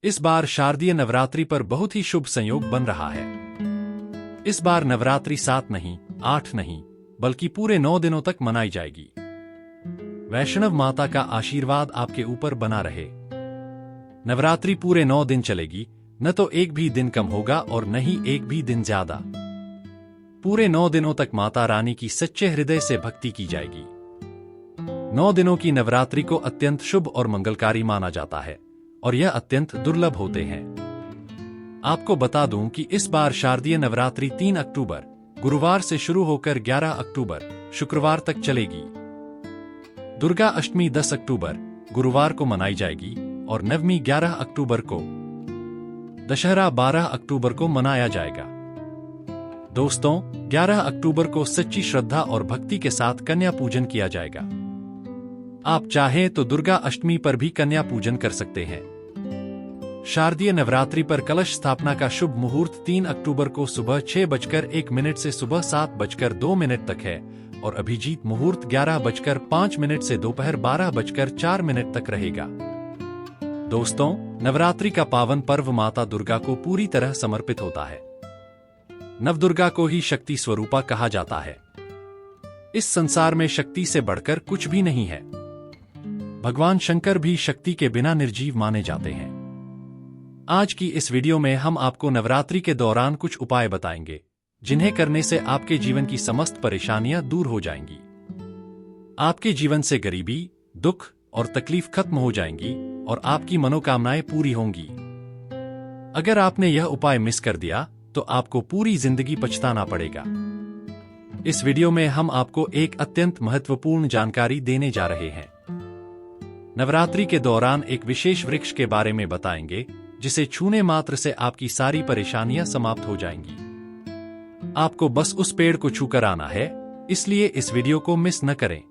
इस बार शारदीय नवरात्रि पर बहुत ही शुभ संयोग बन रहा है। इस बार नवरात्रि 7 नहीं, 8 नहीं, बल्कि पूरे 9 दिनों तक मनाई जाएगी। वैष्णव माता का आशीर्वाद आपके ऊपर बना रहे। नवरात्रि पूरे 9 दिन चलेगी, न तो एक भी दिन कम होगा और न ही एक भी दिन ज्यादा। पूरे 9 दिनों तक माता रानी की सच्चे हृदय से भक्ति की जाएगी। 9 दिनों की नवरात्रि को अत्यंत शुभ और मंगलकारी माना जाता है और यह अत्यंत दुर्लभ होते हैं। आपको बता दूं कि इस बार शारदीय नवरात्रि 3 अक्टूबर गुरुवार से शुरू होकर 11 अक्टूबर शुक्रवार तक चलेगी। दुर्गा अष्टमी 10 अक्टूबर गुरुवार को मनाई जाएगी और नवमी 11 अक्टूबर को, दशहरा 12 अक्टूबर को मनाया जाएगा। दोस्तों, 11 अक्टूबर को सच्ची श्रद्धा और भक्ति के साथ कन्या पूजन किया जाएगा। आप चाहें तो दुर्गा अष्टमी पर भी कन्या पूजन कर सकते हैं। शारदीय नवरात्रि पर कलश स्थापना का शुभ मुहूर्त 3 अक्टूबर को सुबह 6:01 से सुबह 7:02 तक है और अभिजीत मुहूर्त 11:05 से दोपहर 12:04 तक रहेगा। दोस्तों, नवरात्रि का पावन पर्व माता दुर्गा को पूरी तरह समर्पित होता है। नवदुर्गा को ही शक्ति स्वरूपा कहा जाता है। इस संसार में शक्ति से बढ़कर कुछ भी नहीं है। भगवान शंकर भी शक्ति के बिना निर्जीव माने जाते हैं। आज की इस वीडियो में हम आपको नवरात्रि के दौरान कुछ उपाय बताएंगे, जिन्हें करने से आपके जीवन की समस्त परेशानियां दूर हो जाएंगी। आपके जीवन से गरीबी, दुख और तकलीफ खत्म हो जाएंगी और आपकी मनोकामनाएं पूरी होंगी। अगर आपने यह उपाय मिस कर दिया तो आपको पूरी जिंदगी पछताना पड़ेगा। इस वीडियो में हम आपको एक अत्यंत महत्वपूर्ण जानकारी देने जा रहे हैं। नवरात्रि के दौरान एक विशेष वृक्ष के बारे में बताएंगे, जिसे छूने मात्र से आपकी सारी परेशानियां समाप्त हो जाएंगी। आपको बस उस पेड़ को छूकर आना है, इसलिए इस वीडियो को मिस न करें।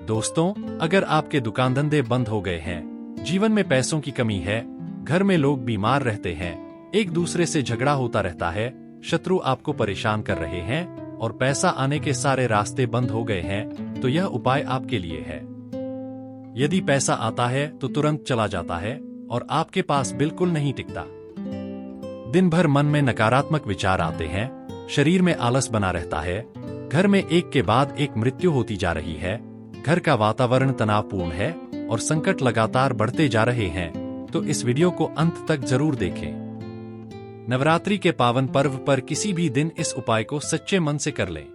दोस्तों, अगर आपके दुकान धंधे बंद हो गए हैं, जीवन में पैसों की कमी है, घर में लोग बीमार रहते हैं, एक दूसरे से झगड़ा होता रहता है, शत्रु आपको परेशान कर रहे हैं और पैसा आने के सारे रास्ते बंद हो गए हैं, तो यह उपाय आपके लिए है। यदि पैसा आता है तो तुरंत चला जाता है और आपके पास बिल्कुल नहीं टिकता। दिन भर मन में नकारात्मक विचार आते हैं, शरीर में आलस बना रहता है, घर में एक के बाद एक मृत्यु होती जा रही है, घर का वातावरण तनावपूर्ण है और संकट लगातार बढ़ते जा रहे हैं, तो इस वीडियो को अंत तक जरूर देखें। नवरात्रि के पावन पर्व पर किसी भी दिन इस उपाय को सच्चे मन से कर लें।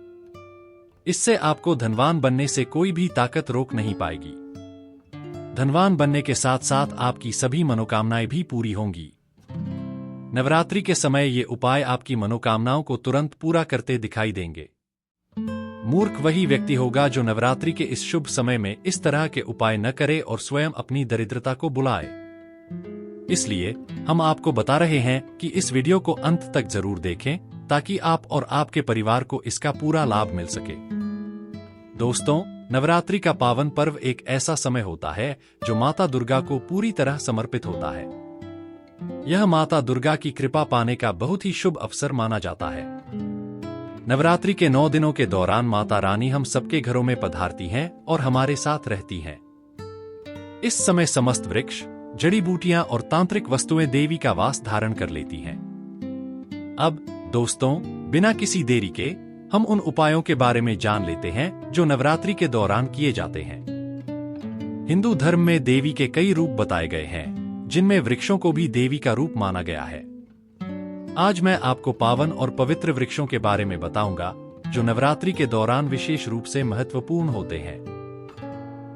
इससे आपको धनवान बनने से कोई भी ताकत रोक नहीं पाएगी। धनवान बनने के साथ साथ आपकी सभी मनोकामनाएं भी पूरी होंगी। नवरात्रि के समय ये उपाय आपकी मनोकामनाओं को तुरंत पूरा करते दिखाई देंगे। मूर्ख वही व्यक्ति होगा जो नवरात्रि के इस शुभ समय में इस तरह के उपाय न करे और स्वयं अपनी दरिद्रता को बुलाए। इसलिए हम आपको बता रहे हैं कि इस वीडियो को अंत तक जरूर देखें, ताकि आप और आपके परिवार को इसका पूरा लाभ मिल सके। दोस्तों, नवरात्रि का पावन पर्व एक ऐसा समय होता है जो माता दुर्गा को पूरी तरह समर्पित होता है। यह माता दुर्गा की कृपा पाने का बहुत ही शुभ अवसर माना जाता है। नवरात्रि के 9 दिनों के दौरान माता रानी हम सबके घरों में पधारती हैं और हमारे साथ रहती हैं। इस समय समस्त वृक्ष, जड़ी बूटियां और तांत्रिक वस्तुएं देवी का वास धारण कर लेती हैं। अब दोस्तों, बिना किसी देरी के हम उन उपायों के बारे में जान लेते हैं जो नवरात्रि के दौरान किए जाते हैं। हिंदू धर्म में देवी के कई रूप बताए गए हैं, जिनमें वृक्षों को भी देवी का रूप माना गया है। आज मैं आपको पावन और पवित्र वृक्षों के बारे में बताऊंगा, जो नवरात्रि के दौरान विशेष रूप से महत्वपूर्ण होते हैं।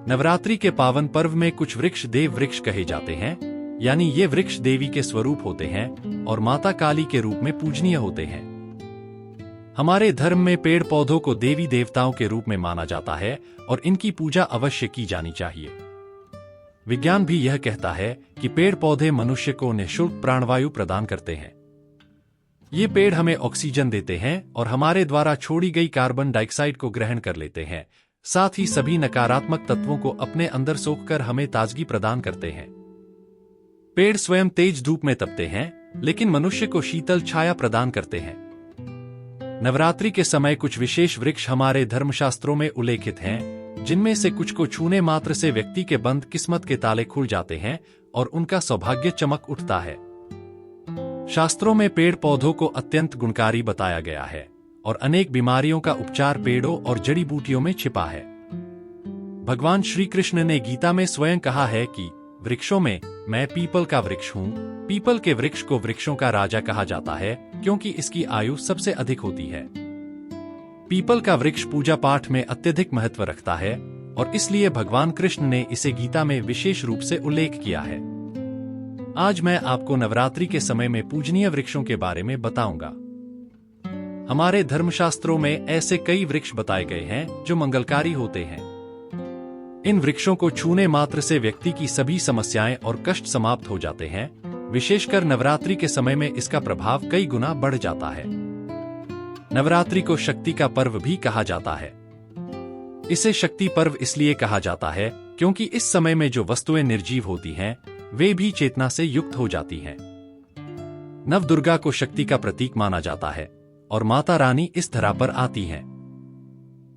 नवरात्रि के पावन पर्व में कुछ वृक्ष देव वृक्ष कहे जाते हैं, यानी ये वृक्ष देवी के स्वरूप होते हैं और माता काली के रूप में पूजनीय होते हैं। हमारे धर्म में पेड़ पौधों को देवी देवताओं के रूप में माना जाता है और इनकी पूजा अवश्य की जानी चाहिए। विज्ञान भी यह कहता है कि पेड़ पौधे मनुष्य को निःशुल्क प्राणवायु प्रदान करते हैं। ये पेड़ हमें ऑक्सीजन देते हैं और हमारे द्वारा छोड़ी गई कार्बन डाइऑक्साइड को ग्रहण कर लेते हैं, साथ ही सभी नकारात्मक तत्वों को अपने अंदर सोखकर हमें ताजगी प्रदान करते हैं। पेड़ स्वयं तेज धूप में तपते हैं, लेकिन मनुष्य को शीतल छाया प्रदान करते हैं। नवरात्रि के समय कुछ विशेष वृक्ष हमारे धर्मशास्त्रों में उल्लेखित हैं, जिनमें से कुछ को छूने मात्र से व्यक्ति के बंद किस्मत के ताले खुल जाते हैं और उनका सौभाग्य चमक उठता है। शास्त्रों में पेड़ पौधों को अत्यंत गुणकारी बताया गया है और अनेक बीमारियों का उपचार पेड़ों और जड़ी बूटियों में छिपा है। भगवान श्री कृष्ण ने गीता में स्वयं कहा है कि वृक्षों में मैं पीपल का वृक्ष हूँ। पीपल के वृक्ष को वृक्षों का राजा कहा जाता है क्योंकि इसकी आयु सबसे अधिक होती है। पीपल का वृक्ष पूजा पाठ में अत्यधिक महत्व रखता है और इसलिए भगवान कृष्ण ने इसे गीता में विशेष रूप से उल्लेख किया है। आज मैं आपको नवरात्रि के समय में पूजनीय वृक्षों के बारे में बताऊंगा। हमारे धर्मशास्त्रों में ऐसे कई वृक्ष बताए गए हैं जो मंगलकारी होते हैं। इन वृक्षों को छूने मात्र से व्यक्ति की सभी समस्याएं और कष्ट समाप्त हो जाते हैं। विशेषकर नवरात्रि के समय में इसका प्रभाव कई गुना बढ़ जाता है। नवरात्रि को शक्ति का पर्व भी कहा जाता है। इसे शक्ति पर्व इसलिए कहा जाता है क्योंकि इस समय में जो वस्तुएं निर्जीव होती हैं, वे भी चेतना से युक्त हो जाती हैं। नवदुर्गा को शक्ति का प्रतीक माना जाता है और माता रानी इस धरा पर आती हैं।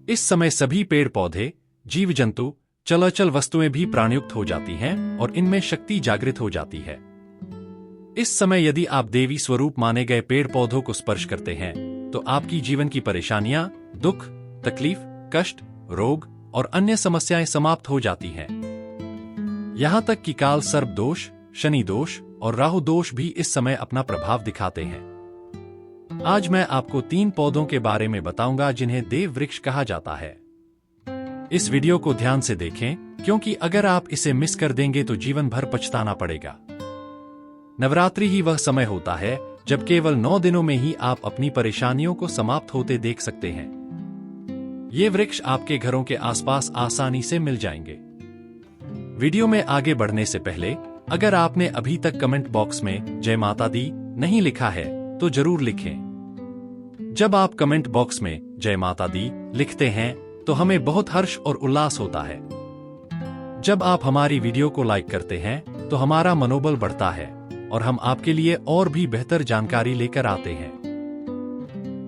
इस समय सभी पेड़ पौधे, जीव जंतु, चलाचल वस्तुएं भी प्राणयुक्त हो जाती हैं और इनमें शक्ति जागृत हो जाती है। इस समय यदि आप देवी स्वरूप माने गए पेड़ पौधों को स्पर्श करते हैं तो आपकी जीवन की परेशानियां, दुख, तकलीफ, कष्ट, रोग और अन्य समस्याएं समाप्त हो जाती हैं। यहां तक कि काल सर्प दोष, शनि दोष और राहु दोष भी इस समय अपना प्रभाव दिखाते हैं। आज मैं आपको 3 पौधों के बारे में बताऊंगा जिन्हें देव वृक्ष कहा जाता है। इस वीडियो को ध्यान से देखें क्योंकि अगर आप इसे मिस कर देंगे तो जीवन भर पछताना पड़ेगा। नवरात्रि ही वह समय होता है जब केवल 9 दिनों में ही आप अपनी परेशानियों को समाप्त होते देख सकते हैं। ये वृक्ष आपके घरों के आसपास आसानी से मिल जाएंगे। वीडियो में आगे बढ़ने से पहले अगर आपने अभी तक कमेंट बॉक्स में जय माता दी नहीं लिखा है तो जरूर लिखें। जब आप कमेंट बॉक्स में जय माता दी लिखते हैं तो हमें बहुत हर्ष और उल्लास होता है। जब आप हमारी वीडियो को लाइक करते हैं तो हमारा मनोबल बढ़ता है और हम आपके लिए और भी बेहतर जानकारी लेकर आते हैं।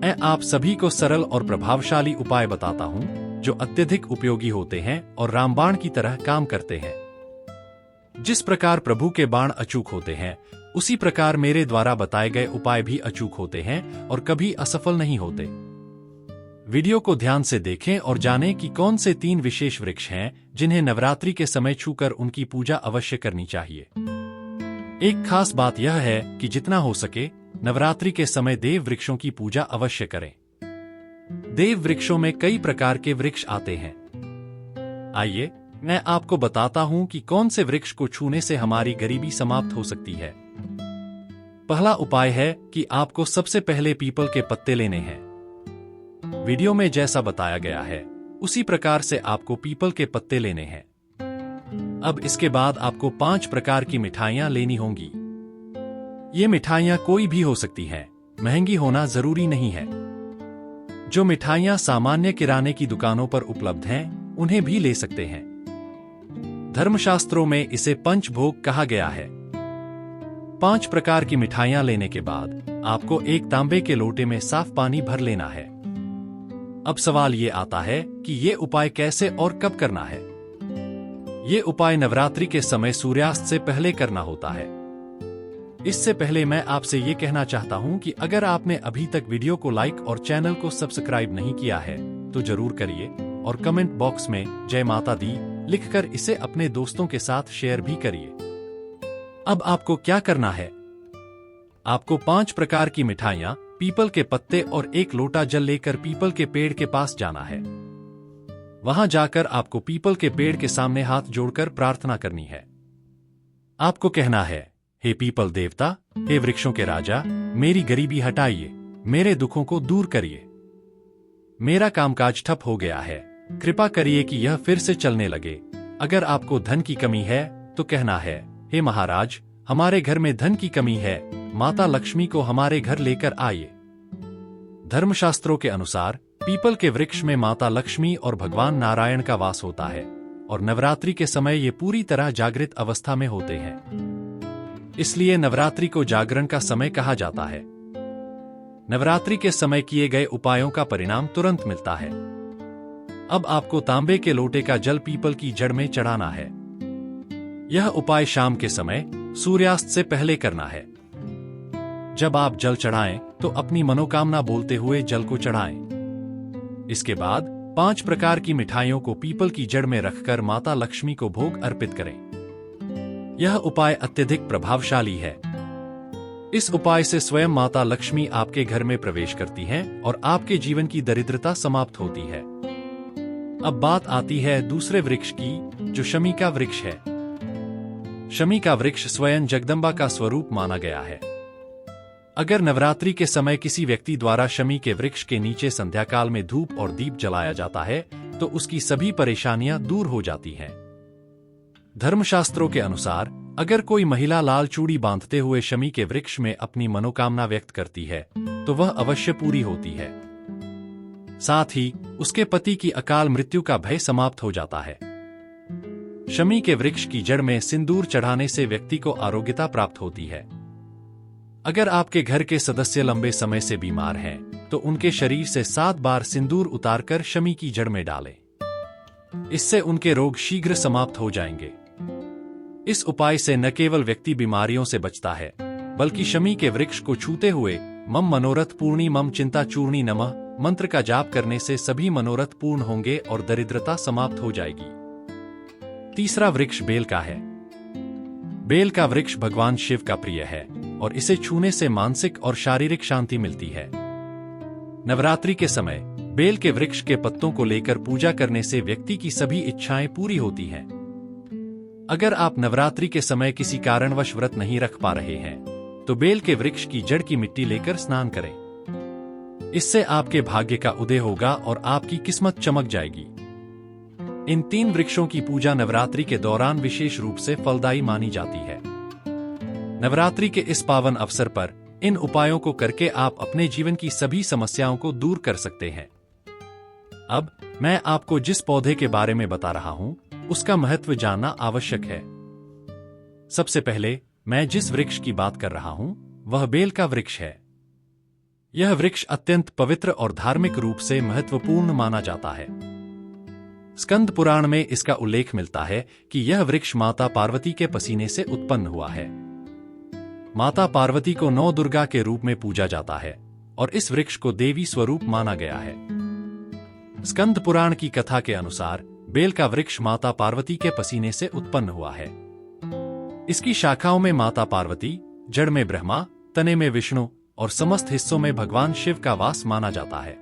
मैं आप सभी को सरल और प्रभावशाली उपाय बताता हूं जो अत्यधिक उपयोगी होते हैं और रामबाण की तरह काम करते हैं। जिस प्रकार प्रभु के बाण अचूक होते हैं, उसी प्रकार मेरे द्वारा बताए गए उपाय भी अचूक होते हैं और कभी असफल नहीं होते। वीडियो को ध्यान से देखें और जानें कि कौन से 3 विशेष वृक्ष हैं जिन्हें नवरात्रि के समय छूकर उनकी पूजा अवश्य करनी चाहिए। एक खास बात यह है कि जितना हो सके नवरात्रि के समय देव वृक्षों की पूजा अवश्य करें। देव वृक्षों में कई प्रकार के वृक्ष आते हैं। आइए मैं आपको बताता हूं कि कौन से वृक्ष को छूने से हमारी गरीबी समाप्त हो सकती है। पहला उपाय है कि आपको सबसे पहले पीपल के पत्ते लेने हैं। वीडियो में जैसा बताया गया है उसी प्रकार से आपको पीपल के पत्ते लेने हैं। अब इसके बाद आपको 5 प्रकार की मिठाइयां लेनी होंगी। ये मिठाइयां कोई भी हो सकती हैं, महंगी होना जरूरी नहीं है। जो मिठाइयां सामान्य किराने की दुकानों पर उपलब्ध हैं, उन्हें भी ले सकते हैं। धर्मशास्त्रों में इसे पंचभोग कहा गया है। 5 प्रकार की मिठाइयां लेने के बाद आपको एक तांबे के लोटे में साफ पानी भर लेना है। अब सवाल ये आता है कि ये उपाय कैसे और कब करना है। ये उपाय नवरात्रि के समय सूर्यास्त से पहले करना होता है। इससे पहले मैं आपसे ये कहना चाहता हूं कि अगर आपने अभी तक वीडियो को लाइक और चैनल को सब्सक्राइब नहीं किया है तो जरूर करिए और कमेंट बॉक्स में जय माता दी लिखकर इसे अपने दोस्तों के साथ शेयर भी करिए। अब आपको क्या करना है? आपको 5 प्रकार की मिठाइयां, पीपल के पत्ते और 1 लोटा जल लेकर पीपल के पेड़ के पास जाना है। वहां जाकर आपको पीपल के पेड़ के सामने हाथ जोड़कर प्रार्थना करनी है। आपको कहना है, हे पीपल देवता, हे वृक्षों के राजा, मेरी गरीबी हटाइए, मेरे दुखों को दूर करिए। मेरा कामकाज ठप हो गया है, कृपा करिए कि यह फिर से चलने लगे। अगर आपको धन की कमी है तो कहना है, हे महाराज, हमारे घर में धन की कमी है, माता लक्ष्मी को हमारे घर लेकर आइए। धर्मशास्त्रों के अनुसार पीपल के वृक्ष में माता लक्ष्मी और भगवान नारायण का वास होता है और नवरात्रि के समय ये पूरी तरह जागृत अवस्था में होते हैं। इसलिए नवरात्रि को जागरण का समय कहा जाता है। नवरात्रि के समय किए गए उपायों का परिणाम तुरंत मिलता है। अब आपको तांबे के लोटे का जल पीपल की जड़ में चढ़ाना है। यह उपाय शाम के समय सूर्यास्त से पहले करना है। जब आप जल चढ़ाएं तो अपनी मनोकामना बोलते हुए जल को चढ़ाएं। इसके बाद 5 प्रकार की मिठाइयों को पीपल की जड़ में रखकर माता लक्ष्मी को भोग अर्पित करें। यह उपाय अत्यधिक प्रभावशाली है। इस उपाय से स्वयं माता लक्ष्मी आपके घर में प्रवेश करती हैं और आपके जीवन की दरिद्रता समाप्त होती है। अब बात आती है दूसरे वृक्ष की, जो शमी का वृक्ष है। शमी का वृक्ष स्वयं जगदम्बा का स्वरूप माना गया है। अगर नवरात्रि के समय किसी व्यक्ति द्वारा शमी के वृक्ष के नीचे संध्या काल में धूप और दीप जलाया जाता है तो उसकी सभी परेशानियां दूर हो जाती हैं। धर्मशास्त्रों के अनुसार अगर कोई महिला लाल चूड़ी बांधते हुए शमी के वृक्ष में अपनी मनोकामना व्यक्त करती है तो वह अवश्य पूरी होती है। साथ ही उसके पति की अकाल मृत्यु का भय समाप्त हो जाता है। शमी के वृक्ष की जड़ में सिंदूर चढ़ाने से व्यक्ति को आरोग्यता प्राप्त होती है। अगर आपके घर के सदस्य लंबे समय से बीमार हैं, तो उनके शरीर से 7 बार सिंदूर उतारकर शमी की जड़ में डालें। इससे उनके रोग शीघ्र समाप्त हो जाएंगे। इस उपाय से न केवल व्यक्ति बीमारियों से बचता है, बल्कि शमी के वृक्ष को छूते हुए मम मनोरथ पूर्णी मम चिंता चूर्णी नमः मंत्र का जाप करने से सभी मनोरथ पूर्ण होंगे और दरिद्रता समाप्त हो जाएगी। तीसरा वृक्ष बेल का है। बेल का वृक्ष भगवान शिव का प्रिय है और इसे छूने से मानसिक और शारीरिक शांति मिलती है। नवरात्रि के समय बेल के वृक्ष के पत्तों को लेकर पूजा करने से व्यक्ति की सभी इच्छाएं पूरी होती हैं। अगर आप नवरात्रि के समय किसी कारणवश व्रत नहीं रख पा रहे हैं, तो बेल के वृक्ष की जड़ की मिट्टी लेकर स्नान करें। इससे आपके भाग्य का उदय होगा और आपकी किस्मत चमक जाएगी। इन 3 वृक्षों की पूजा नवरात्रि के दौरान विशेष रूप से फलदायी मानी जाती है। नवरात्रि के इस पावन अवसर पर इन उपायों को करके आप अपने जीवन की सभी समस्याओं को दूर कर सकते हैं। अब मैं आपको जिस पौधे के बारे में बता रहा हूं, उसका महत्व जानना आवश्यक है। सबसे पहले मैं जिस वृक्ष की बात कर रहा हूं, वह बेल का वृक्ष है। यह वृक्ष अत्यंत पवित्र और धार्मिक रूप से महत्वपूर्ण माना जाता है। स्कंद पुराण में इसका उल्लेख मिलता है कि यह वृक्ष माता पार्वती के पसीने से उत्पन्न हुआ है। माता पार्वती को 9 दुर्गा के रूप में पूजा जाता है और इस वृक्ष को देवी स्वरूप माना गया है। स्कंद पुराण की कथा के अनुसार बेल का वृक्ष माता पार्वती के पसीने से उत्पन्न हुआ है। इसकी शाखाओं में माता पार्वती, जड़ में ब्रह्मा, तने में विष्णु और समस्त हिस्सों में भगवान शिव का वास माना जाता है।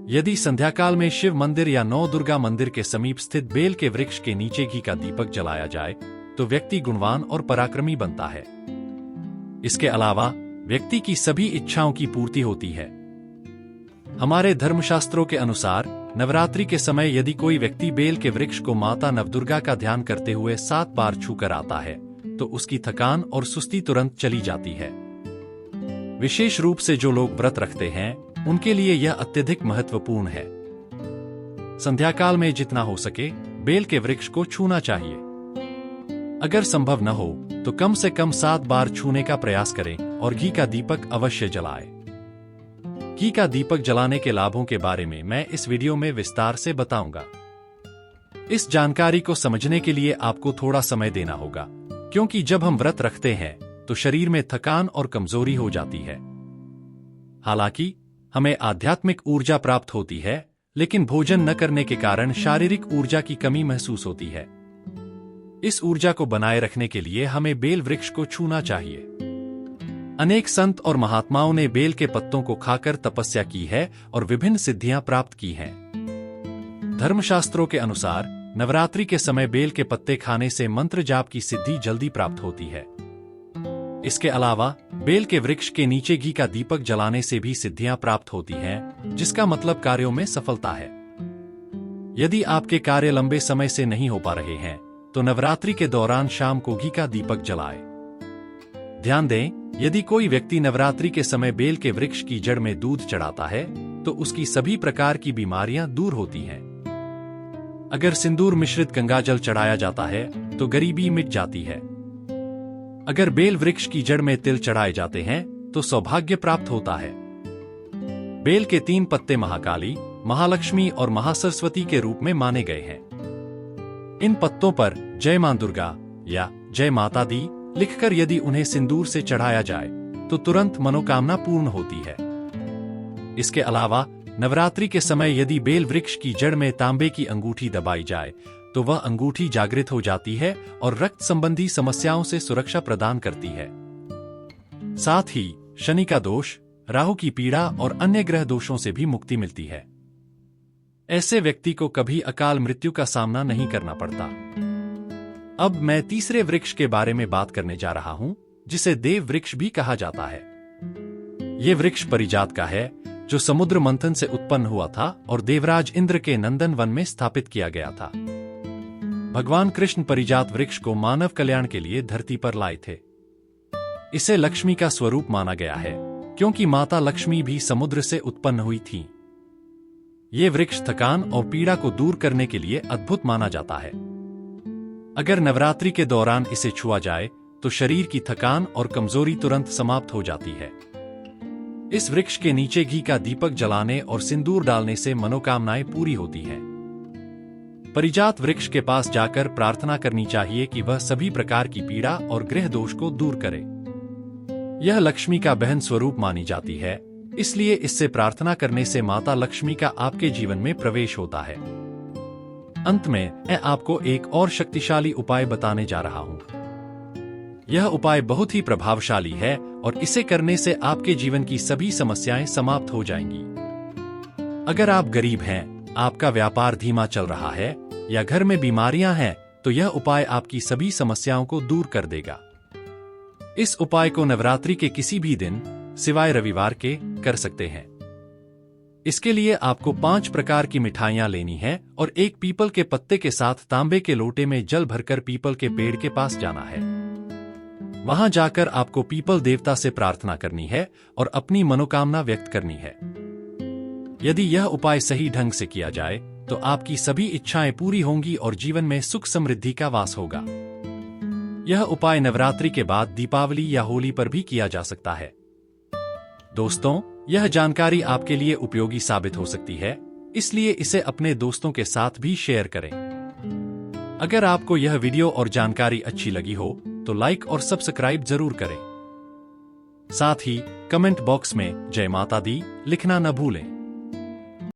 यदि संध्याकाल में शिव मंदिर या 9 दुर्गा मंदिर के समीप स्थित बेल के वृक्ष के नीचे घी का दीपक जलाया जाए तो व्यक्ति गुणवान और पराक्रमी बनता है। इसके अलावा व्यक्ति की सभी इच्छाओं की पूर्ति होती है। हमारे धर्मशास्त्रों के अनुसार नवरात्रि के समय यदि कोई व्यक्ति बेल के वृक्ष को माता नवदुर्गा का ध्यान करते हुए 7 बार छूकर आता है तो उसकी थकान और सुस्ती तुरंत चली जाती है। विशेष रूप से जो लोग व्रत रखते हैं उनके लिए यह अत्यधिक महत्वपूर्ण है। संध्याकाल में जितना हो सके बेल के वृक्ष को छूना चाहिए। अगर संभव न हो तो कम से कम 7 बार छूने का प्रयास करें और घी का दीपक अवश्य जलाएं। घी का दीपक जलाने के लाभों के बारे में मैं इस वीडियो में विस्तार से बताऊंगा। इस जानकारी को समझने के लिए आपको थोड़ा समय देना होगा, क्योंकि जब हम व्रत रखते हैं तो शरीर में थकान और कमजोरी हो जाती है। हालांकि हमें आध्यात्मिक ऊर्जा प्राप्त होती है, लेकिन भोजन न करने के कारण शारीरिक ऊर्जा की कमी महसूस होती है। इस ऊर्जा को बनाए रखने के लिए हमें बेल वृक्ष को छूना चाहिए। अनेक संत और महात्माओं ने बेल के पत्तों को खाकर तपस्या की है और विभिन्न सिद्धियां प्राप्त की हैं। धर्मशास्त्रों के अनुसार नवरात्रि के समय बेल के पत्ते खाने से मंत्र जाप की सिद्धि जल्दी प्राप्त होती है। इसके अलावा बेल के वृक्ष के नीचे घी का दीपक जलाने से भी सिद्धियां प्राप्त होती हैं, जिसका मतलब कार्यों में सफलता है। यदि आपके कार्य लंबे समय से नहीं हो पा रहे हैं तो नवरात्रि के दौरान शाम को घी का दीपक जलाएं। ध्यान दें, यदि कोई व्यक्ति नवरात्रि के समय बेल के वृक्ष की जड़ में दूध चढ़ाता है तो उसकी सभी प्रकार की बीमारियां दूर होती हैं। अगर सिंदूर मिश्रित गंगाजल चढ़ाया जाता है तो गरीबी मिट जाती है। अगर बेल वृक्ष की जड़ में तिल चढ़ाए जाते हैं तो सौभाग्य प्राप्त होता है। बेल के 3 पत्ते महाकाली, महालक्ष्मी और महासरस्वती के रूप में माने गए हैं। इन पत्तों पर जय मां दुर्गा या जय माता दी लिखकर यदि उन्हें सिंदूर से चढ़ाया जाए तो तुरंत मनोकामना पूर्ण होती है। इसके अलावा नवरात्रि के समय यदि बेल वृक्ष की जड़ में तांबे की अंगूठी दबाई जाए तो वह अंगूठी जागृत हो जाती है और रक्त संबंधी समस्याओं से सुरक्षा प्रदान करती है। साथ ही शनि का दोष, राहु की पीड़ा और अन्य ग्रह दोषों से भी मुक्ति मिलती है। ऐसे व्यक्ति को कभी अकाल मृत्यु का सामना नहीं करना पड़ता। अब मैं तीसरे वृक्ष के बारे में बात करने जा रहा हूं, जिसे देव वृक्ष भी कहा जाता है। ये वृक्ष परिजात का है, जो समुद्र मंथन से उत्पन्न हुआ था और देवराज इंद्र के नंदन वन में स्थापित किया गया था। भगवान कृष्ण परिजात वृक्ष को मानव कल्याण के लिए धरती पर लाए थे। इसे लक्ष्मी का स्वरूप माना गया है, क्योंकि माता लक्ष्मी भी समुद्र से उत्पन्न हुई थी। ये वृक्ष थकान और पीड़ा को दूर करने के लिए अद्भुत माना जाता है। अगर नवरात्रि के दौरान इसे छुआ जाए तो शरीर की थकान और कमजोरी तुरंत समाप्त हो जाती है। इस वृक्ष के नीचे घी का दीपक जलाने और सिंदूर डालने से मनोकामनाएं पूरी होती हैं। परिजात वृक्ष के पास जाकर प्रार्थना करनी चाहिए कि वह सभी प्रकार की पीड़ा और ग्रह दोष को दूर करे। यह लक्ष्मी का बहन स्वरूप मानी जाती है, इसलिए इससे प्रार्थना करने से माता लक्ष्मी का आपके जीवन में प्रवेश होता है। अंत में मैं आपको एक और शक्तिशाली उपाय बताने जा रहा हूं। यह उपाय बहुत ही प्रभावशाली है और इसे करने से आपके जीवन की सभी समस्याएं समाप्त हो जाएंगी। अगर आप गरीब हैं, आपका व्यापार धीमा चल रहा है या घर में बीमारियां हैं, तो यह उपाय आपकी सभी समस्याओं को दूर कर देगा। इस उपाय को नवरात्रि के किसी भी दिन सिवाय रविवार के कर सकते हैं। इसके लिए आपको 5 प्रकार की मिठाइयां लेनी है और एक पीपल के पत्ते के साथ तांबे के लोटे में जल भरकर पीपल के पेड़ के पास जाना है। वहां जाकर आपको पीपल देवता से प्रार्थना करनी है और अपनी मनोकामना व्यक्त करनी है। यदि यह उपाय सही ढंग से किया जाए तो आपकी सभी इच्छाएं पूरी होंगी और जीवन में सुख समृद्धि का वास होगा। यह उपाय नवरात्रि के बाद दीपावली या होली पर भी किया जा सकता है। दोस्तों, यह जानकारी आपके लिए उपयोगी साबित हो सकती है, इसलिए इसे अपने दोस्तों के साथ भी शेयर करें। अगर आपको यह वीडियो और जानकारी अच्छी लगी हो तो लाइक और सब्सक्राइब जरूर करें। साथ ही कमेंट बॉक्स में जय माता दी लिखना न भूलें।